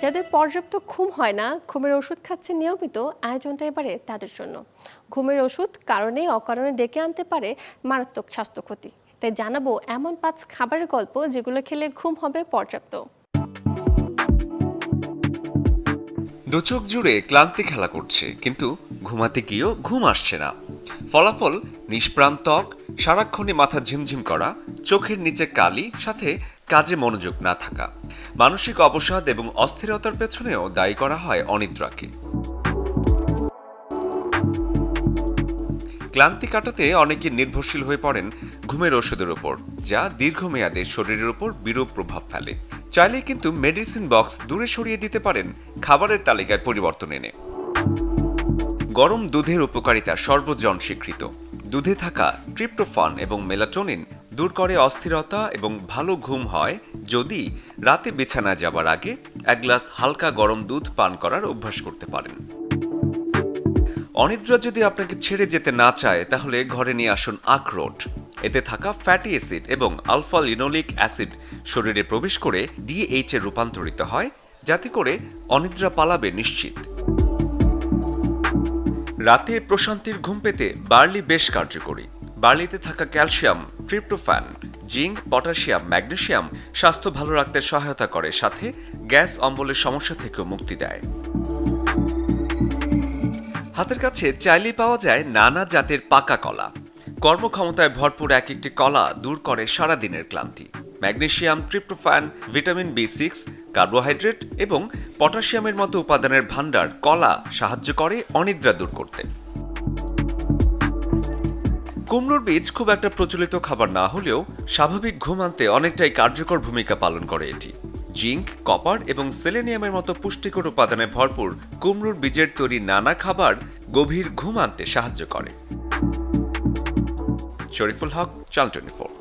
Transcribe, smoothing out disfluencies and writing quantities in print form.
যাদের পর্যাপ্ত ঘুম হয় না, ঘুমের ওষুধ খাচ্ছেন নিয়মিত, আয়োজনটা এবারে তাদের জন্য। ঘুমের ওষুধ কারণে অকারণে ডেকে আনতে পারে মারাত্মক স্বাস্থ্য ক্ষতি। তাই জানাবো এমন 5 খাবারের গল্প যেগুলো খেলে ঘুম হবে পর্যাপ্ত। দু চোখ জুড়ে ক্লান্তি খেলা করছে, কিন্তু ঘুমাতে গিয়েও ঘুম আসছে না। ফলাফল নিষ্প্রাণ ত্বক, সারাক্ষণই মাথা ঝিমঝিম করা, চোখের নিচে কালি, সাথে কাজে মনোযোগ না থাকা। মানসিক অবসাদ এবং অস্থিরতার পেছনেও দায়ী করা হয় অনিদ্রাকে। ক্লান্তি কাটাতে অনেকে নির্ভরশীল হয়ে পড়েন ঘুমের ওষুধের উপর, যা দীর্ঘমেয়াদে শরীরের উপর বিরূপ প্রভাব ফেলে। চাইলে কিন্তু মেডিসিন বক্স দূরে সরিয়ে দিতে পারেন খাবারের তালিকায় পরিবর্তন এনে। গরম দুধের উপকারিতা সর্বজন স্বীকৃত। দুধে থাকা ট্রিপ্টোফান এবং মেলাটোনিন দূর করে অস্থিরতা এবং ভালো ঘুম হয় যদি রাতে বিছানায় যাবার আগে 1 গ্লাস হালকা গরম দুধ পান করার অভ্যাস করতে পারেন। অনিদ্রা যদি আপনাকে ছেড়ে যেতে না চায়, তাহলে ঘরে নিয়ে আসুন আখরোট। এতে থাকা ফ্যাটি অ্যাসিড এবং আলফা লিনোলিক অ্যাসিড শরীরে প্রবেশ করে ডিএইচ এ রূপান্তরিত হয়, যাতে করে অনিদ্রা পালাবে নিশ্চিত। রাতে প্রশান্তির ঘুম পেতে বার্লি বেশ কার্যকরী। বার্লিতে থাকা calcium, tryptophan, zinc, potassium, magnesium স্বাস্থ্য ভালো রাখতে সহায়তা করে, সাথে গ্যাস অম্বলের সমস্যা থেকেও মুক্তি দেয়। হাতের কাছে চাইলেই পাওয়া যায় নানা জাতের পাকা কলা। কর্মক্ষমতায় ভরপুর এক একটি কলা দূর করে সারাদিনের ক্লান্তি। ম্যাগনেসিয়াম, ট্রিপ্টোফ্যান, ভিটামিন বি6, কার্বোহাইড্রেট এবং পটাশিয়ামের মতো উপাদানের ভাণ্ডার কলা সাহায্য করে অনিদ্রা দূর করতে। কুমড়োর বীজ খুব একটা প্রচলিত খাবার না হলেও স্বাভাবিক ঘুম আনতে অনেকটাই কার্যকর ভূমিকা পালন করে এটি। জিঙ্ক, কপার এবং সেলেনিয়ামের মতো পুষ্টিকর উপাদানে ভরপুর কুমড়োর বীজের তৈরি নানা খাবার গভীর ঘুম আনতে সাহায্য করে। শরীফুল হক, চ্যানেল 24।